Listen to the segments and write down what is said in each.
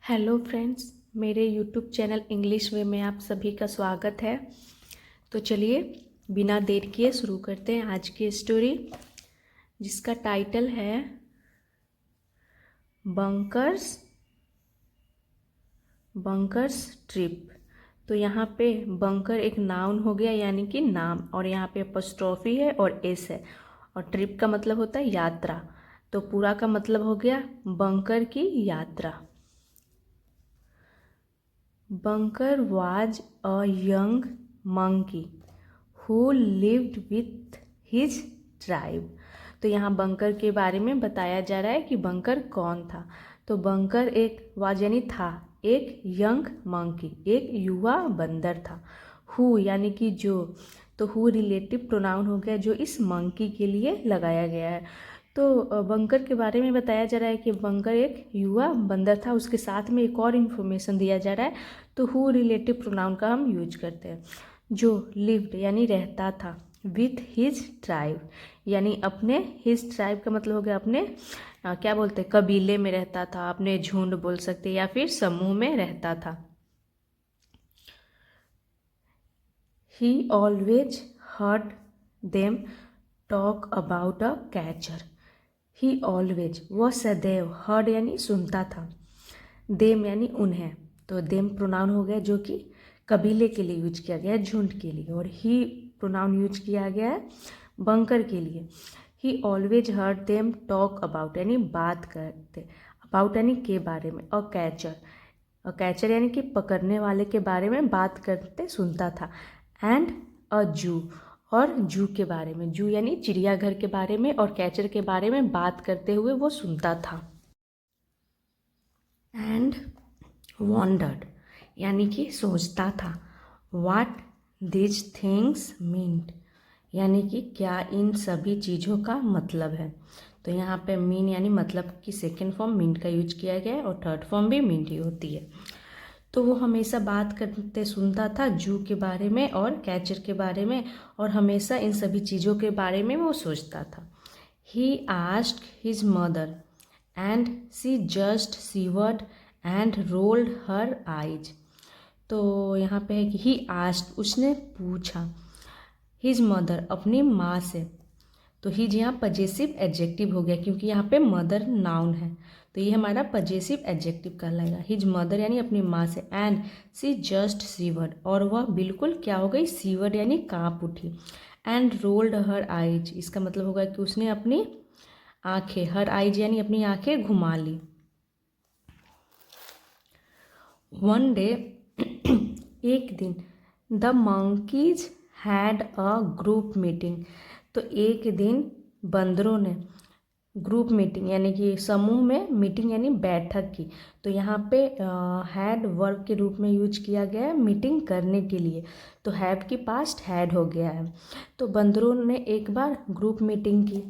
Hello friends, मेरे YouTube channel English वे में आप सभी का स्वागत है। तो चलिए बिना देर किए शुरू करते हैं आज की स्टोरी, जिसका टाइटल है बंकर्स ट्रिप। तो यहाँ पे बंकर एक नाउन हो गया यानी कि नाम, और यहाँ पे अपोस्ट्रोफी है और एस है, और ट्रिप का मतलब होता है यात्रा। तो पूरा का मतलब हो गया बंकर की यात्रा। Bunker was a young monkey who lived with his tribe। तो यहाँ बंकर के बारे में बताया जा रहा है कि बंकर कौन था। तो बंकर एक वाज यानी था, एक यंग मंकी एक युवा बंदर था। हु यानी कि जो, तो हु रिलेटिव प्रोनाउन हो गया जो इस मंकी के लिए लगाया गया है। तो बंकर के बारे में बताया जा रहा है कि बंकर एक युवा बंदर था। उसके साथ में एक और इन्फॉर्मेशन दिया जा रहा है। तो हु रिलेटिव प्रोनाउन का हम यूज करते हैं। जो लिव्ड यानी रहता था, विथ हिज ट्राइब यानी अपने, हिज ट्राइब का मतलब हो गया अपने क्या बोलते हैं, कबीले में रहता था, अपने झुंड बोल सकते या फिर समूह में रहता था। ही always heard them talk about a catcher. He always वह सदैव, हर्ड यानी सुनता था, देम यानी उन्हें, तो देम प्रोनाउन हो गया जो कि कबीले के लिए यूज किया गया है, झुंड के लिए, और ही प्रोनाउन यूज किया गया है बंकर के लिए। ही always heard them talk about यानी बात करते, अबाउट यानी के बारे में, और कैचर यानी कि पकड़ने वाले के बारे में बात करते सुनता था। एंड अ जू, और जू के बारे में, जू यानी चिड़ियाघर के बारे में, और कैचर के बारे में बात करते हुए वो सुनता था। एंड वॉन्डर्ड यानी कि सोचता था। व्हाट दिस थिंग्स मीन्ड यानी कि क्या इन सभी चीज़ों का मतलब है। तो यहाँ पे मीन यानी मतलब की सेकेंड फॉर्म मीन का यूज किया गया है, और थर्ड फॉर्म भी मीन ही होती है। तो वो हमेशा बात करते सुनता था जू के बारे में और कैचर के बारे में, और हमेशा इन सभी चीज़ों के बारे में वो सोचता था। He asked his mother and she just seaward and rolled her eyes. तो यहाँ पे है कि ही आस्क्ड उसने पूछा, हिज मदर अपनी माँ से। तो हिज यहाँ पजेसिव एडजेक्टिव हो गया क्योंकि यहाँ पे मदर नाउन है, तो ये हमारा पजेसिव एडजेक्टिव कहलाएगा। हिज मदर यानी अपनी माँ से, एंड सी जस्ट सीवर्ड और वह बिल्कुल क्या हो गई, सीवर्ड यानी काँप उठी। एंड रोल्ड हर आइज इसका मतलब होगा कि उसने अपनी आंखें, हर आइज यानी अपनी आंखें घुमा ली। वन डे एक दिन, the monkeys had a group meeting. तो एक दिन बंदरों ने ग्रुप मीटिंग यानी कि समूह में मीटिंग यानी बैठक की। तो यहाँ पे हैड वर्ब के रूप में यूज किया गया है मीटिंग करने के लिए, तो हैव की पास्ट हैड हो गया है। तो बंदरों ने एक बार ग्रुप मीटिंग की।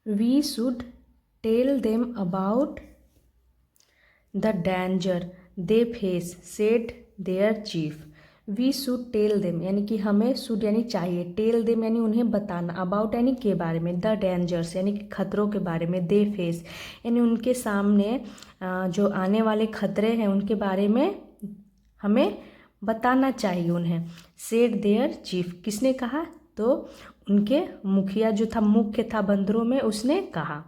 We should tell them about the danger they face, said their chief. We should tell them यानी कि हमें, शुड यानी चाहिए, टेल देम यानी उन्हें बताना, अबाउट यानी के बारे में, द डेंजर्स यानी कि खतरों के बारे में, दे फेस यानी उनके सामने जो आने वाले खतरे हैं उनके बारे में हमें बताना चाहिए उन्हें। सेड देयर चीफ किसने कहा, तो उनके मुखिया जो था, मुख्य था बंदरों में, उसने कहा।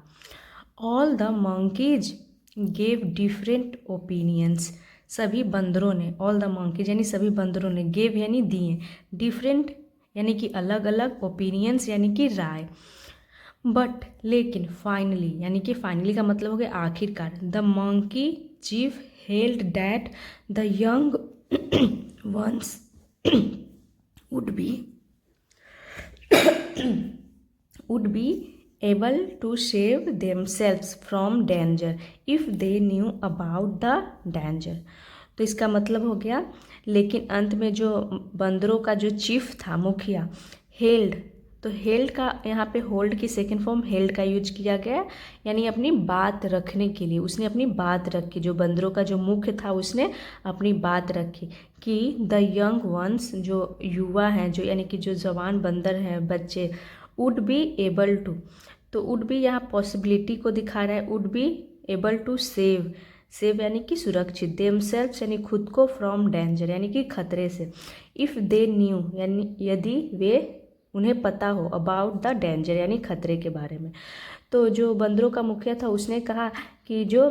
All the monkeys gave different opinions. सभी बंदरों ने, ऑल द मंकीज यानी सभी बंदरों ने, गेव यानी दिए, डिफरेंट यानी कि अलग अलग, ओपिनियंस यानी कि राय। बट लेकिन, फाइनली यानी कि फाइनली का मतलब हो गया आखिरकार, the monkey chief held that the young ones would be able to save themselves from danger if they knew about the danger। तो इसका मतलब हो गया, लेकिन अंत में जो बंदरों का जो चीफ था, मुखिया, हेल्ड तो हेल्ड का यहाँ पे होल्ड की सेकेंड फॉर्म हेल्ड का यूज किया गया, यानी अपनी बात रखने के लिए। उसने अपनी बात रखी, जो बंदरों का जो मुख्य था उसने अपनी बात रखी कि द यंग वंस, जो युवा हैं, जो यानी कि जो जवान बंदर हैं, बच्चे, वुड बी एबल टू, तो वुड बी यहाँ पॉसिबिलिटी को दिखा रहा है, would be able to save, save यानी कि सुरक्षित, देमसेल्व्स यानी खुद को, फ्रॉम डेंजर यानी कि खतरे से, इफ़ दे न्यू यानी यदि वे उन्हें पता हो, अबाउट द डेंजर यानी खतरे के बारे में। तो जो बंदरों का मुखिया था उसने कहा कि जो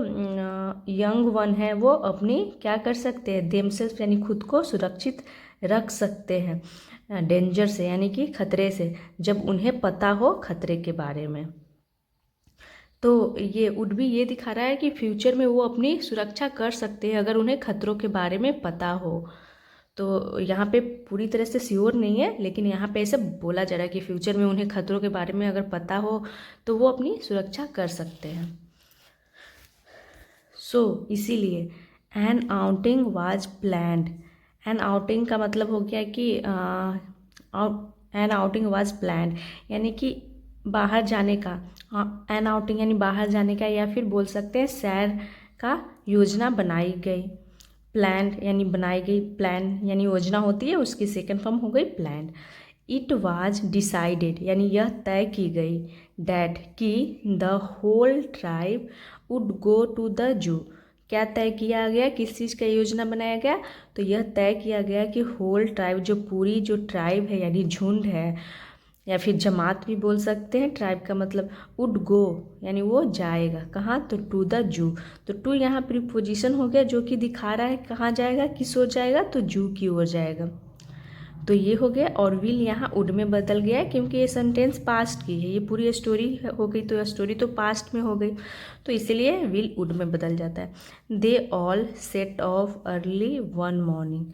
यंग वन है वो अपनी क्या कर सकते हैं, देमसेल्फ यानी खुद को सुरक्षित रख सकते हैं डेंजर से यानी कि खतरे से, जब उन्हें पता हो खतरे के बारे में। तो ये वुड भी ये दिखा रहा है कि फ्यूचर में वो अपनी सुरक्षा कर सकते हैं अगर उन्हें खतरों के बारे में पता हो। तो यहाँ पे पूरी तरह से श्योर नहीं है, लेकिन यहाँ पे ऐसे बोला जा रहा है कि फ्यूचर में उन्हें खतरों के बारे में अगर पता हो तो वो अपनी सुरक्षा कर सकते हैं। इसीलिए N outing was planned, N outing का मतलब हो गया कि एन आउटिंग वाज प्लान्ड यानी कि बाहर जाने का, एन आउटिंग यानी बाहर जाने का, या फिर बोल सकते हैं सैर का योजना बनाई गई। प्लान यानी बनाई गई, प्लान यानी योजना होती है, उसकी सेकेंड फॉर्म हो गई प्लान। इट वाज डिसाइडेड यानी यह तय की गई, डैट कि the whole tribe would go to the zoo, क्या तय किया गया, किस चीज़ का योजना बनाया गया, तो यह तय किया गया कि होल ट्राइब, जो पूरी जो ट्राइब है यानी झुंड है या फिर जमात भी बोल सकते हैं, ट्राइब का मतलब, वुड गो यानी वो जाएगा कहाँ, तो टू द जू। तो टू यहाँ प्रीपोजिशन हो गया जो कि दिखा रहा है कहाँ जाएगा, किस ओर जाएगा, तो जू की ओर जाएगा। तो ये हो गया, और विल यहाँ वुड में बदल गया है क्योंकि ये सेंटेंस पास्ट की है, ये पूरी स्टोरी हो गई, तो स्टोरी तो पास्ट में हो गई, तो इसलिए विल वुड में बदल जाता है। They all set of early one morning,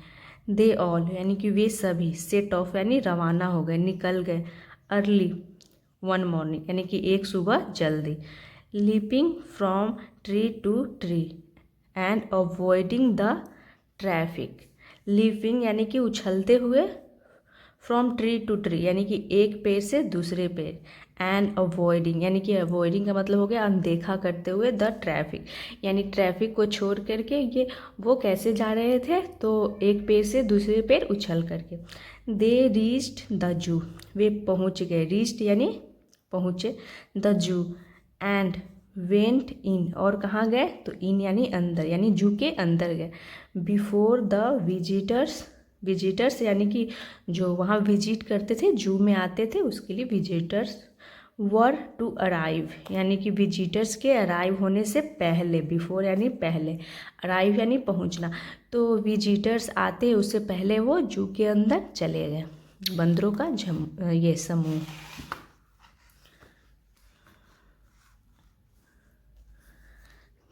they all यानी कि वे सभी, सेट ऑफ यानी रवाना हो गए, निकल गए, अर्ली वन मॉर्निंग यानी कि एक सुबह जल्दी, leaping from tree to tree and avoiding the traffic, leaping यानी कि उछलते हुए, फ्रॉम ट्री टू ट्री यानी कि एक पेड़ से दूसरे पेड़, एंड अवॉइडिंग यानी कि अवॉइडिंग का मतलब हो गया अनदेखा करते हुए, द ट्रैफिक यानी ट्रैफिक को छोड़ करके ये वो कैसे जा रहे थे, तो एक पेड़ से दूसरे पेड़ उछल करके। दे रीच्ड द जू, वे पहुँच गए, रीच्ड यानी पहुँचे, the zoo and went in, और कहाँ गए, तो इन यानी अंदर, यानी जू के अंदर गए, बिफोर द विजिटर्स, विजिटर्स यानी कि जो वहाँ विजिट करते थे, जू में आते थे, उसके लिए विजिटर्स, वर टू अराइव यानी कि विजिटर्स के अराइव होने से पहले, बिफोर यानी पहले, अराइव यानी पहुँचना, तो विजिटर्स आते उससे पहले वो जू के अंदर चले गए, बंदरों का ये समूह।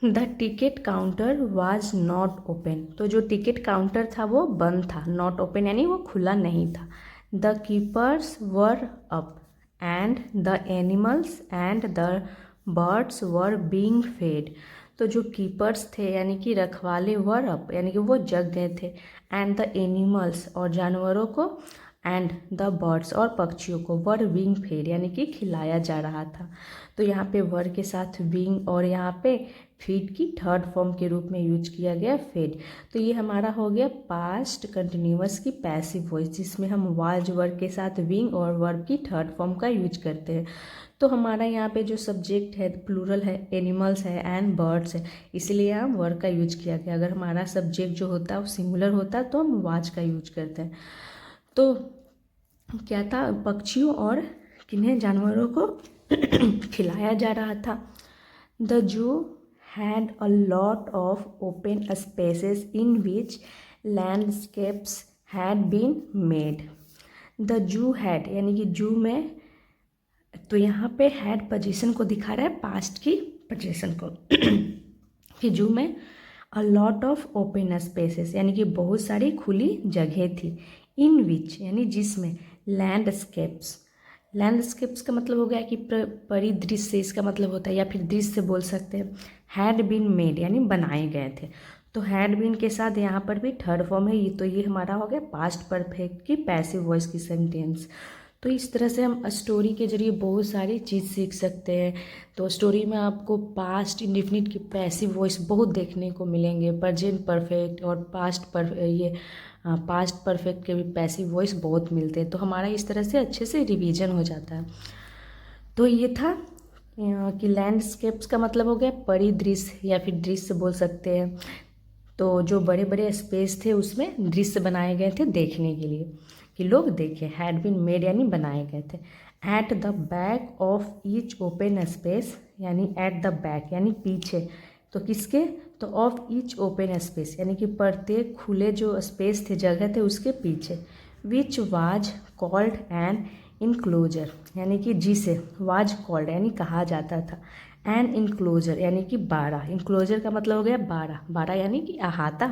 The ticket counter was not open, तो जो टिकट काउंटर था वो बंद था, नॉट ओपन यानी वो खुला नहीं था। The keepers were up and the animals and the birds were being fade, तो जो कीपर्स थे यानी कि रखवाले, वर अप यानी कि वो जग गए थे, एंड द एनिमल्स और जानवरों को, एंड द बर्ड्स और पक्षियों को, वर बीइंग फेड यानी कि खिलाया जा रहा था। तो यहाँ पे वर के साथ बीइंग और यहाँ पे फीड की थर्ड फॉर्म के रूप में यूज किया गया फेड। तो ये हमारा हो गया पास्ट कंटिन्यूअस की पैसिव वॉइस, जिसमें हम वाज वर्ब के साथ बीइंग और वर्ब की थर्ड फॉर्म का यूज करते हैं। तो हमारा यहाँ पे जो सब्जेक्ट है प्लूरल है, एनिमल्स है एंड बर्ड्स है, इसलिए यहाँ वर्ब का यूज किया गया। अगर हमारा सब्जेक्ट जो होता है वो सिंगुलर होता है तो हम वाज का यूज करते हैं। तो क्या था, पक्षियों और किन्हें, जानवरों को खिलाया जा रहा था। The zoo had a lot of open spaces in which landscapes had been made. The zoo had यानी कि जू में, तो यहाँ पे had पोजीशन को दिखा रहा है, पास्ट की पोजीशन को कि जू में a lot of open spaces यानी कि बहुत सारी खुली जगह थी, in which यानी जिसमें, landscapes, लैंडस्केप्स का मतलब हो गया कि परिदृश्य, इसका मतलब होता है, या फिर दृश्य बोल सकते हैं। हैड बीन मेड यानी बनाए गए थे, तो हैड बीन के साथ यहाँ पर भी थर्ड फॉर्म है, ये तो ये हमारा हो गया पास्ट परफेक्ट की पैसिव वॉइस की सेंटेंस। तो इस तरह से हम स्टोरी के जरिए बहुत सारी चीज़ सीख सकते हैं। तो स्टोरी में आपको पास्ट इंडेफिनिट की पैसिव वॉइस बहुत देखने को मिलेंगे, प्रेजेंट परफेक्ट और पास्ट परफेक्ट के भी पैसिव वॉइस बहुत मिलते हैं। तो हमारा इस तरह से अच्छे से रिवीजन हो जाता है। तो ये था कि लैंडस्केप्स का मतलब हो गया परिदृश्य या फिर दृश्य बोल सकते हैं। तो जो बड़े बड़े स्पेस थे उसमें दृश्य बनाए गए थे देखने के लिए, कि लोग देखें, हैड बीन मेड यानी बनाए गए थे। At the back of each open space, यानी एट द बैक यानी पीछे, तो किसके, तो ऑफ ईच ओपन स्पेस यानी कि प्रत्येक खुले जो स्पेस थे, जगह थे, उसके पीछे, which was called an enclosure, यानी कि जिसे वाज कॉल्ड यानी कहा जाता था, एन इनक्लोजर यानी कि बाड़ा, इनक्लोजर का मतलब हो गया बाड़ा, बाड़ा यानी कि अहाता,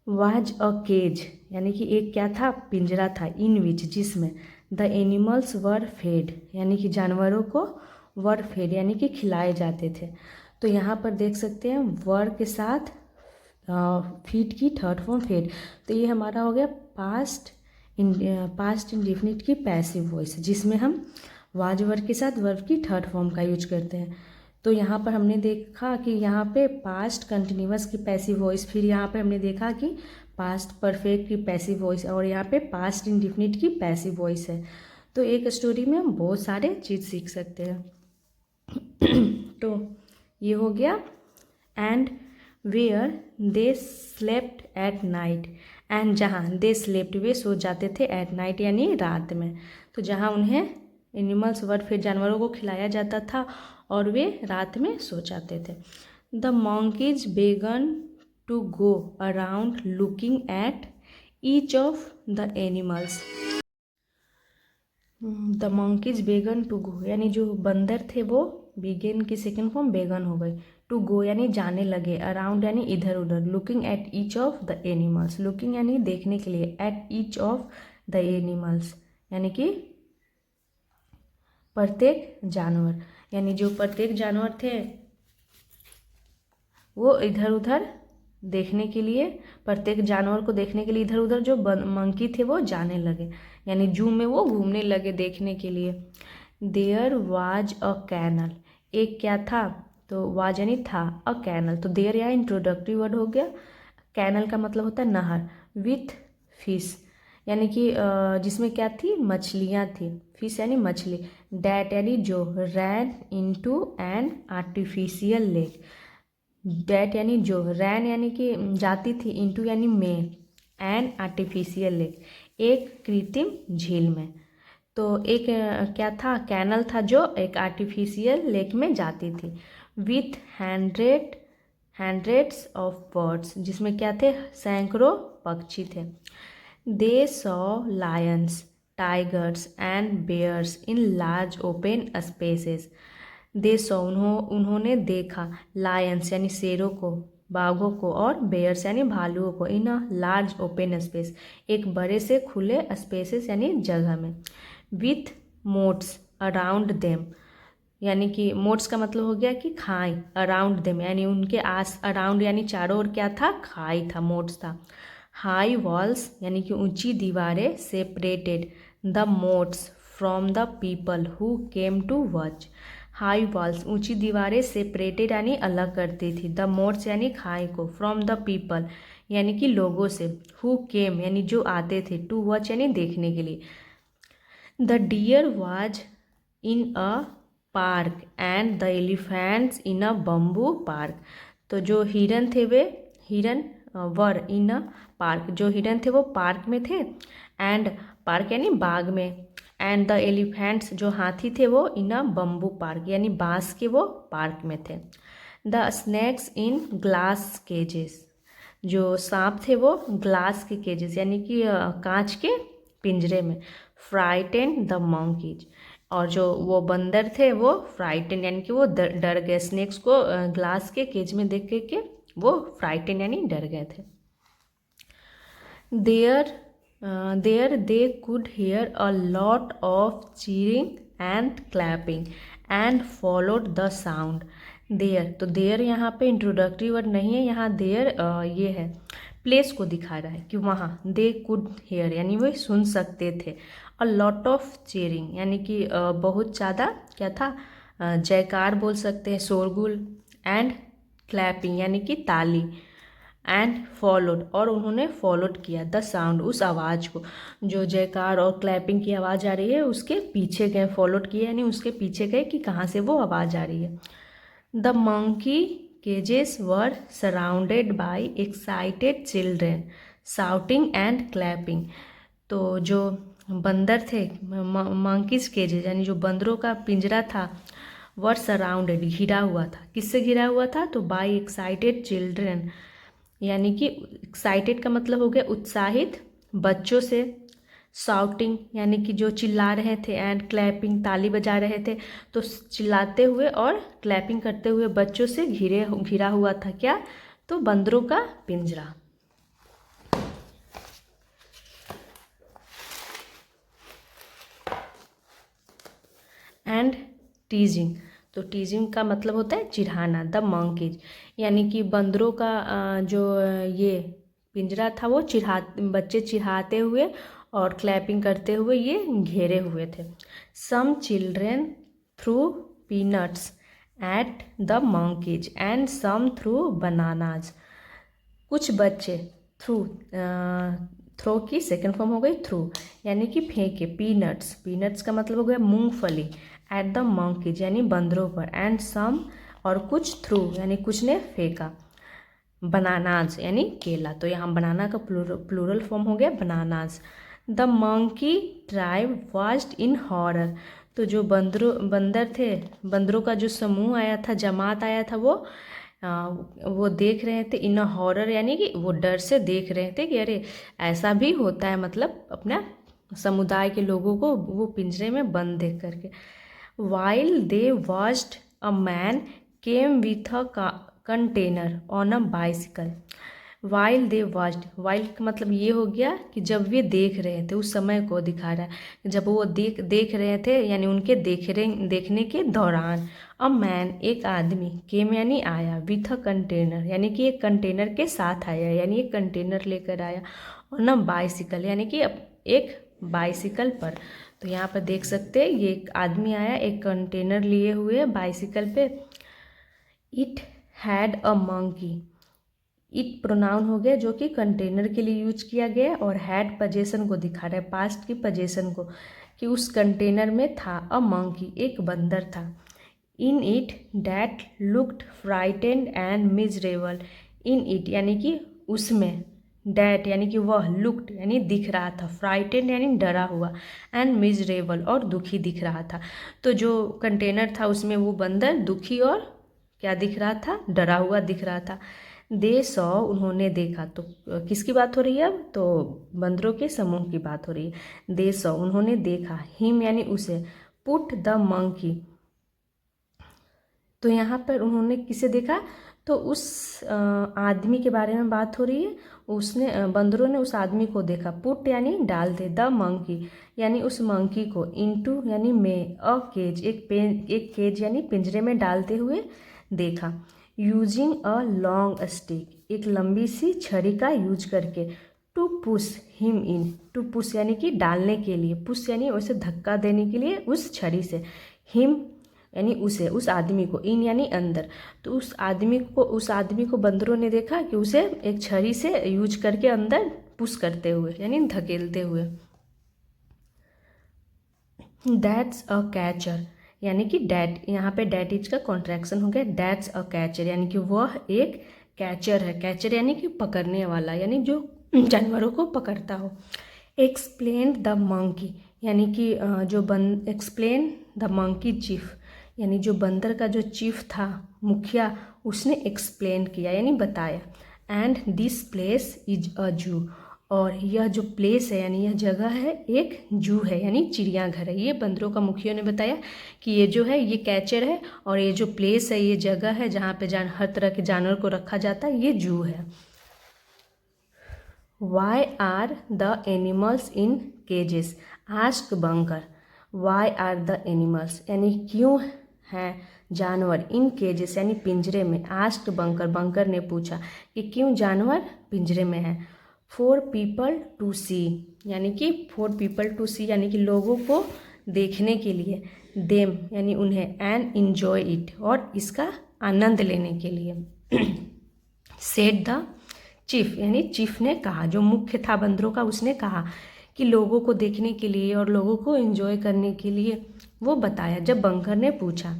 वाज अ केज यानी कि एक क्या था, पिंजरा था, इन विच जिसमें, द एनिमल्स वर फेड यानी कि जानवरों को, वर फेड यानी कि खिलाए जाते थे। तो यहाँ पर देख सकते हैं वर के साथ फीड की थर्ड फॉर्म फेड, तो ये हमारा हो गया पास्ट इंडेफिनिट की पैसिव वॉइस, जिसमें हम वाज वर्ब के साथ वर्ब की थर्ड फॉर्म का यूज करते हैं। तो यहाँ पर हमने देखा कि यहाँ पे पास्ट कंटिन्यूअस की पैसिव वॉइस, फिर यहाँ पे हमने देखा कि पास्ट परफेक्ट की पैसिव वॉइस, और यहाँ पे पास्ट इंडेफिनिट की पैसिव वॉइस है। तो एक स्टोरी में हम बहुत सारे चीज़ सीख सकते हैं। तो ये हो गया and where they slept at night, and जहाँ दे स्लेप्ट वे सो जाते थे, एट नाइट यानी रात में, तो जहाँ उन्हें एनिमल्स वर फिर जानवरों को खिलाया जाता था और वे रात में सो जाते थे। The monkeys began to go around looking at each of the animals, the monkeys began to go यानी जो बंदर थे वो, बिगेन की सेकेंड फॉर्म बेगन हो गई, टू गो यानी जाने लगे, अराउंड यानी इधर उधर, looking at each of the animals, looking यानी देखने के लिए, eight each of the animals यानी कि प्रत्येक जानवर, यानी जो प्रत्येक जानवर थे वो इधर उधर देखने के लिए, प्रत्येक जानवर को देखने के लिए इधर उधर जो मंकी थे वो जाने लगे, यानी जू में वो घूमने लगे देखने के लिए। देयर वाज अ कैनल, एक क्या था, तो वाज यानी था, अ कैनल, तो देयर यहाँ इंट्रोडक्टरी वर्ड हो गया, कैनल का मतलब होता है नहर, विथ फिश यानी कि जिसमें क्या थी, मछलियाँ थी, फिश यानी मछली, डैट यानी जो, ran into an artificial lake, that यानी जो, रैन यानी कि जाती थी, इनटू यानी में, एन आर्टिफिशियल लेक एक कृत्रिम झील में, तो एक क्या था, कैनल था जो एक आर्टिफिशियल लेक में जाती थी, विथ हंड्रेड्स ऑफ बर्ड्स जिसमें क्या थे, सैकड़ों पक्षी थे। They saw lions, tigers and bears in large open spaces, they saw उन्होंने देखा, लायंस यानी शेरों को, बाघों को, और बेयर्स यानी भालुओं को, इन अ लार्ज ओपन स्पेस एक बड़े से खुले स्पेसेस यानी जगह में, विथ मोट्स अराउंड देम यानी कि मोट्स का मतलब हो गया कि खाई, अराउंड देम यानी उनके आस, अराउंड यानी चारों ओर क्या था, खाई था, मोट्स था। हाई वॉल्स यानी कि ऊंची दीवारें, separated the moats from the people who came to watch, high walls ऊंची दीवारें, सेपरेटेड यानी अलग करती थी, द मोट्स यानी खाई को, फ्रॉम द पीपल यानी कि लोगों से, हु केम यानी जो आते थे, टू वॉच यानी देखने के लिए। The deer was in a park and the elephants in a bamboo park, तो जो हिरन थे वे, हिरन वर इन अ पार्क, जो हिरन थे वो पार्क में थे, एंड पार्क यानी बाग में, एंड द एलिफेंट्स जो हाथी थे वो इन अ बम्बू पार्क यानी बांस के वो पार्क में थे। द स्नैक्स इन ग्लास केजेस, जो सांप थे वो ग्लास के केजेस यानी कि कांच के पिंजरे में, फ्राइटेन द मंकीज, और जो वो बंदर थे वो फ्राइटेन यानी कि वो डर गए, स्नेक्स को ग्लास के केज में देख के वो फ्राइटेन यानी डर गए थे। There they could hear a lot of cheering and clapping and followed the sound, there, तो देयर यहाँ पे इंट्रोडक्टरी वर्ड नहीं है, यहाँ देयर ये है, प्लेस को दिखा रहा है कि वहाँ, दे कुड हेयर यानी वे सुन सकते थे, अ लॉट ऑफ चेयरिंग यानी कि बहुत ज़्यादा क्या था, जयकार बोल सकते हैं, शोरगुल, एंड क्लैपिंग यानी कि ताली, एंड फॉलोड और उन्होंने फॉलोड किया द साउंड उस आवाज़ को, जो जयकार और क्लैपिंग की आवाज़ आ रही है उसके पीछे गए, फॉलोड किया यानी उसके पीछे गए कि कहाँ से वो आवाज़ आ रही है। The monkey cages were surrounded by excited children shouting and clapping. तो जो बंदर थे, मंकीज केजेस यानी जो बंदरों का पिंजरा था, वर सराउंडेड घिरा हुआ था, किससे घिरा हुआ था, तो बाय एक्साइटेड चिल्ड्रेन यानी कि एक्साइटेड का मतलब हो गया उत्साहित बच्चों से, शाउटिंग यानी कि जो चिल्ला रहे थे, एंड क्लैपिंग ताली बजा रहे थे, तो चिल्लाते हुए और क्लैपिंग करते हुए बच्चों से घिरा हुआ था क्या, तो बंदरों का पिंजरा। एंड टीजिंग, तो टीजिंग का मतलब होता है चिढ़ाना। द मंकीज यानी कि बंदरों का जो ये पिंजरा था वो बच्चे चिढ़ाते हुए और क्लैपिंग करते हुए ये घेरे हुए थे। Some children threw peanuts at the monkeys and some threw bananas. कुछ बच्चे थ्रो की सेकेंड फॉर्म हो गई थ्रू यानी कि फेंके, पीनट्स का मतलब हो गया मूंगफली, एट द मंकीज यानी बंदरों पर, एंड सम और कुछ थ्रू यानी कुछ ने फेंका, बनानाज यानी केला, तो यहाँ बनाना का प्लूरल फॉर्म हो गया bananas. The monkey tribe watched in horror, तो जो बंदर थे, बंदरों का जो समूह आया था, जमात आया था, वो देख रहे थे इन हॉरर यानी कि वो डर से देख रहे थे कि अरे ऐसा भी होता है, मतलब अपना समुदाय के लोगों को वो पिंजरे में बंद देख करके। While they watched a man came with a container on a bicycle. While they watched, while का मतलब ये हो गया कि जब वे देख रहे थे, उस समय को दिखा रहा है, जब वो देख रहे थे यानी उनके देखने के दौरान, अ मैन एक आदमी, केम यानी आया, विथ अ कंटेनर यानी कि एक कंटेनर के साथ आया, यानी एक कंटेनर लेकर आया, और न बाइसिकल यानी कि एक बाइसिकल पर। तो यहाँ पर देख सकते हैं ये एक आदमी आया एक कंटेनर लिए हुए बाइसिकल पे। It had a monkey, it pronoun हो गया जो कि कंटेनर के लिए यूज किया गया, और हैड पोजेशन को दिखा रहा है, पास्ट की पोजेशन को, कि उस कंटेनर में था अ मंकी एक बंदर था। In it that looked frightened and miserable, in it यानी कि उसमें, डैट यानी कि वह, लुक्ड यानी दिख रहा था, फ्राइटेंड यानी डरा हुआ, एंड मिजरेबल और दुखी दिख रहा था। तो जो कंटेनर था उसमें वो बंदर दुखी और क्या दिख रहा था, डरा हुआ दिख रहा था। दे सॉ उन्होंने देखा, तो किसकी बात हो रही है अब, तो बंदरों के समूह की बात हो रही है। दे सॉ उन्होंने देखा, हिम यानी उसे, पुट द मंकी, तो यहाँ पर उन्होंने किसे देखा, तो उस आदमी के बारे में बात हो रही है। उसने बंदरों ने उस आदमी को देखा, पुट यानी डाल दे, द मंकी यानी उस मंकी को, इनटू यानी में, अ केज एक केज यानी पिंजरे में डालते हुए देखा। यूजिंग अ लॉन्ग स्टिक एक लंबी सी छड़ी का यूज करके, to push him in, to push यानी कि डालने के लिए, पुश यानी उसे धक्का देने के लिए उस छड़ी से, हिम यानी उसे, उस आदमी को, इन यानी अंदर, तो उस आदमी को बंदरों ने देखा कि उसे एक छड़ी से यूज करके अंदर पुश करते हुए यानी धकेलते हुए। दैट्स अ कैचर यानी कि डैट, यहाँ पे डैट इज का कॉन्ट्रैक्शन हो गया, दैट्स अ कैचर यानी कि वह एक कैचर है, कैचर यानी कि पकड़ने वाला, यानी जो जानवरों को पकड़ता हो। एक्सप्लेन द मंकी यानी कि एक्सप्लेन द मंकी चीफ यानी जो बंदर का जो चीफ था, मुखिया, उसने एक्सप्लेन किया यानी बताया। And this place is a जू, और यह जो प्लेस है यानी यह जगह है एक जू है यानी चिड़ियाघर है। ये बंदरों का मुखिया ने बताया कि ये जो है ये कैचर है, और ये जो प्लेस है, ये जगह है जहाँ पे हर तरह के जानवर को रखा जाता है, ये जू है। Why are the animals in cages asked Bunker, why are the animals यानी क्यों हैं जानवर, इन केजेस यानी पिंजरे में, आस्क बंकर बंकर ने पूछा कि क्यों जानवर पिंजरे में हैं। फॉर पीपल टू सी यानी कि फॉर पीपल टू सी यानी कि लोगों को देखने के लिए, देम यानी उन्हें, एंड इन्जॉय इट और इसका आनंद लेने के लिए। सेड द चीफ यानी चीफ ने कहा, जो मुख्य था बंदरों का, उसने कहा कि लोगों को देखने के लिए और लोगों को एंजॉय करने के लिए वो बताया। जब बंकर ने पूछा,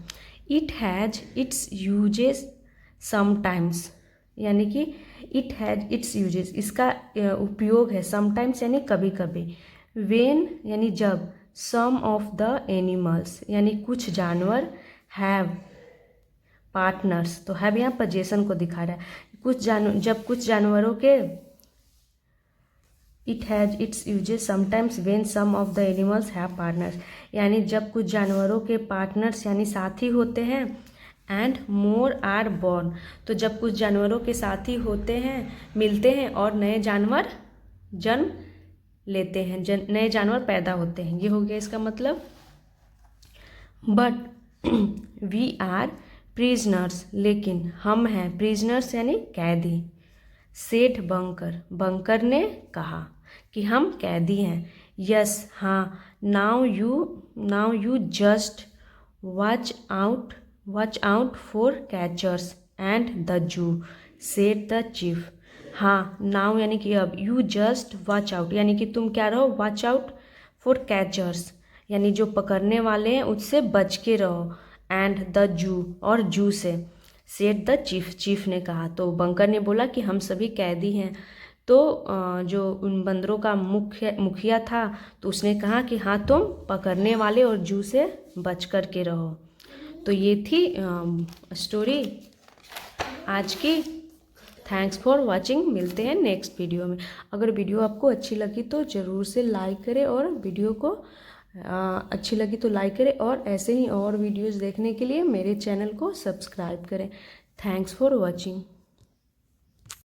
it has its uses sometimes यानी कि इट हैज़ इट्स यूजेस इसका उपयोग है, समटाइम्स यानी कभी कभी, वेन यानी जब, सम ऑफ द एनिमल्स यानी कुछ जानवर, हैव पार्टनर्स तो हैव यहाँ पोजीशन को दिखा रहा है, जब कुछ जानवरों के, it has its uses sometimes when some of the animals have partners यानी जब कुछ जानवरों के पार्टनर्स यानी साथी होते हैं, एंड मोर आर बॉर्न तो जब कुछ जानवरों के साथी होते हैं, मिलते हैं और नए जानवर जन्म लेते हैं, नए जानवर पैदा होते हैं, ये हो गया इसका मतलब। बट वी आर प्रिजनर्स लेकिन हम हैं, प्रिजनर्स यानी कैदी, सेठ बंकर ने कहा कि हम कैदी हैं। यस हाँ, now you just watch out for catchers and the zoo, said the chief. हाँ, नाउ यानी कि अब, यू जस्ट वॉच आउट यानी कि तुम क्या रहो, वॉच आउट फॉर कैचर्स यानी जो पकड़ने वाले हैं उससे बच के रहो, एंड द जू और जू से, सेड द चीफ ने कहा। तो बंकर ने बोला कि हम सभी कैदी हैं। तो जो उन बंदरों का मुखिया था तो उसने कहा कि हाँ, तुम पकड़ने वाले और जू से बच कर के रहो। तो ये थी स्टोरी आज की। थैंक्स फॉर वॉचिंग, मिलते हैं नेक्स्ट वीडियो में। अगर वीडियो आपको अच्छी लगी तो ज़रूर से लाइक करें, और वीडियो को अच्छी लगी तो लाइक करें, और ऐसे ही और वीडियोस देखने के लिए मेरे चैनल को सब्सक्राइब करें। Thanks for watching.